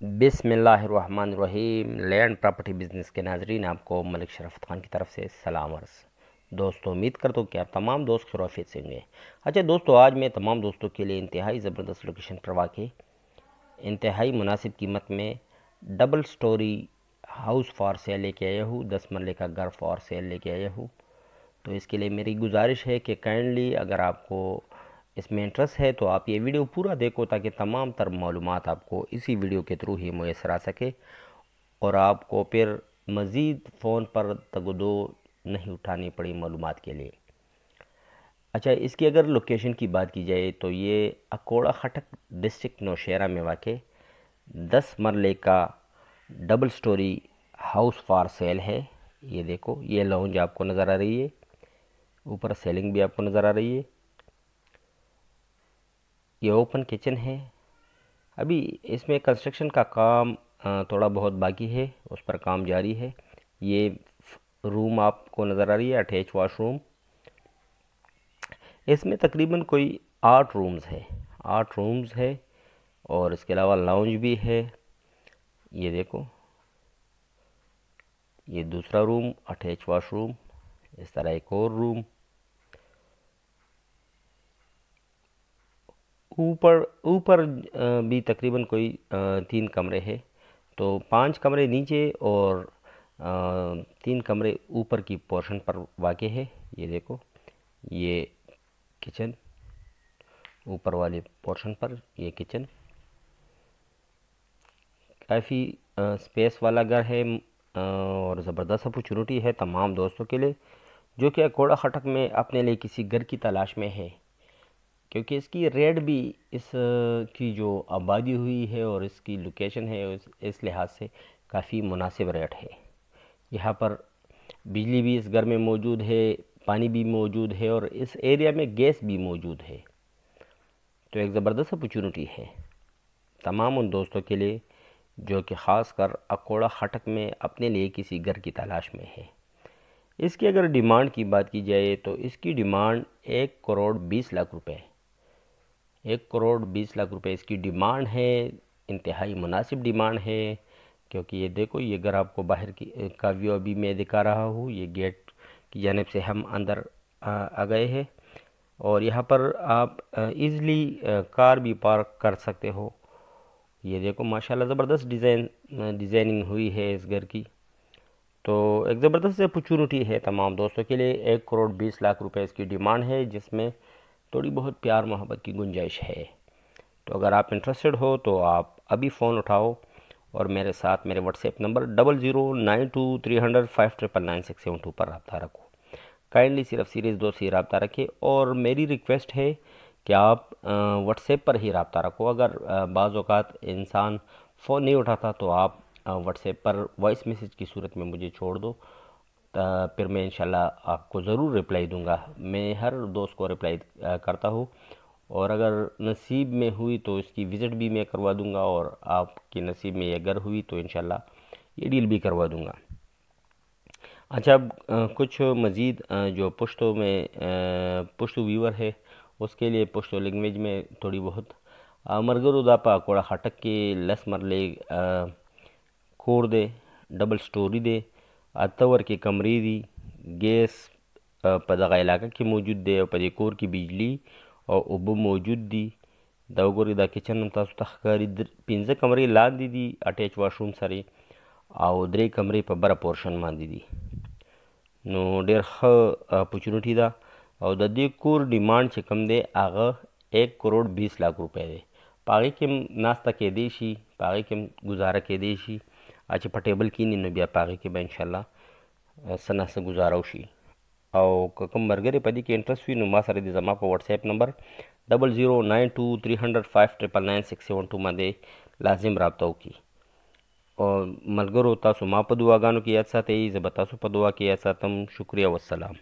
बिस्मिल्लाहिर्रहमानिर्रहीम। Land property business के नाजरीन, आपको मलिक शरफ़त ख़ान की तरफ से सलाम अर्ज़। दोस्तों, उम्मीद करता हूँ कि आप तमाम दोस्त खैरियत से होंगे। अच्छा दोस्तों, आज मैं तमाम दोस्तों के लिए इंतहाई ज़बरदस्त लोकेशन पर वाक़ई इंतहाई मुनासिब कीमत में double storey house for sale लेके आया हूँ। 10 मरले का घर फॉर सेल लेके आया हूँ। तो इसके लिए मेरी गुजारिश है कि काइंडली अगर आपको इसमें इंटरेस्ट है तो आप ये वीडियो पूरा देखो, ताकि तमाम तर मालूमात आपको इसी वीडियो के थ्रू ही मुयसर आ सके और आपको फिर मज़ीद फ़ोन पर तगदो नहीं उठानी पड़ी मालूमात के लिए। अच्छा, इसकी अगर लोकेशन की बात की जाए तो ये अकोड़ा खटक डिस्ट्रिक्ट नौशहरा में वाक़ 10 मरले का double storey house for sale है। ये देखो, ये लॉन्ज आपको नज़र आ रही है, ऊपर सेलिंग भी आपको नज़र आ रही है। ये ओपन किचन है। अभी इसमें कंस्ट्रक्शन का काम थोड़ा बहुत बाकी है, उस पर काम जारी है। ये रूम आपको नज़र आ रही है, अटैच वाशरूम। इसमें तकरीबन कोई 8 रूम्स है और इसके अलावा लाउंज भी है। ये देखो, ये दूसरा रूम अटैच वाशरूम, इस तरह एक और रूम। ऊपर भी तकरीबन कोई 3 कमरे हैं। तो 5 कमरे नीचे और 3 कमरे ऊपर की पोर्शन पर वाक़ है। ये देखो, ये किचन, ऊपर वाले पोर्शन पर ये किचन। काफ़ी स्पेस वाला घर है और ज़बरदस्त अपॉर्चुनिटी है तमाम दोस्तों के लिए जो कि अकोड़ा खटक में अपने लिए किसी घर की तलाश में है, क्योंकि इसकी रेट भी इस की जो आबादी हुई है और इसकी लोकेशन है इस लिहाज से काफ़ी मुनासिब रेट है। यहाँ पर बिजली भी इस घर में मौजूद है, पानी भी मौजूद है और इस एरिया में गैस भी मौजूद है। तो एक ज़बरदस्त अपॉर्चुनिटी है तमाम उन दोस्तों के लिए जो कि ख़ास कर अकोड़ा खटक में अपने लिए किसी घर की तलाश में है। इसकी अगर डिमांड की बात की जाए तो इसकी डिमांड 1,20,00,000 रुपये 1,20,00,000 रुपये इसकी डिमांड है। इंतहाई मुनासिब डिमांड है, क्योंकि ये देखो, ये घर आपको बाहर की का व्यू अभी मैं दिखा रहा हूँ। ये गेट की जानिब से हम अंदर आ गए हैं और यहाँ पर आप इज़िली कार भी पार्क कर सकते हो। ये देखो, माशाल्लाह ज़बरदस्त डिज़ाइनिंग हुई है इस घर की। तो एक ज़बरदस्त अपॉर्चुनिटी है तमाम दोस्तों के लिए। 1,20,00,000 रुपये इसकी डिमांड है, जिसमें थोड़ी बहुत प्यार मोहब्बत की गुंजाइश है। तो अगर आप इंटरेस्टेड हो तो आप अभी फ़ोन उठाओ और मेरे साथ मेरे व्हाट्सएप नंबर 00923005999672 पर रब्ता रखो। काइंडली सिर्फ सीरीज़ 2 से रब्ता रखें और मेरी रिक्वेस्ट है कि आप व्हाट्सएप पर ही रब्ता रखो। अगर बाज़ औक़ात इंसान फ़ोन नहीं उठाता तो आप व्हाट्सएप पर वॉइस मैसेज की सूरत में मुझे छोड़ दो, फिर मैं इंशाल्लाह आपको ज़रूर रिप्लाई दूंगा। मैं हर दोस्त को रिप्लाई करता हूँ और अगर नसीब में हुई तो इसकी विज़िट भी मैं करवा दूंगा और आपके नसीब में ये घर हुई तो इंशाल्लाह ये डील भी करवा दूंगा। अच्छा, अब कुछ मज़ीद जो पुश्तो व्यूवर है उसके लिए पुश्तो लैंग्वेज में थोड़ी बहुत मरगरुदा पा कोड़ा खटक के 10 मरले कोर दे डबल स्टोरी दे अतवर के कमरे दी गैस पदगा इलाका की मौजूद दे और पदे कोर की बिजली और उबो मौजूद दी। दवगोरी दा किचन तासु तखकारी 15 कमरे लांदी दी अटैच वाशरूम सरे और 3 कमरे पर बड़ा पोर्शन मांदी दी। नो ډېر ښه اپورچونټي ده او د دې کور ډیمانډ چې کم دی هغه 1,20,00,000 روپۍ دی. په هغې کې هم ناسته کیدی شي، په هغې کې هم ګزاره کیدی شي. چې په ټیبل کینی نو بیا په هغې کې به انشاءالله څه نه څه ګزاره وشي. او که کوم ملګري په دې کې انټرست وي نو ما سره دې زما په وټساپ نمبر 00923005999672 باندې لازم رابطه وکړي. اور ملګرو، تاسو ما په دعاګانو کې یاد ساتئ، زه به تاسو په دعا کې یاد ساتم. شکریہ والسلام.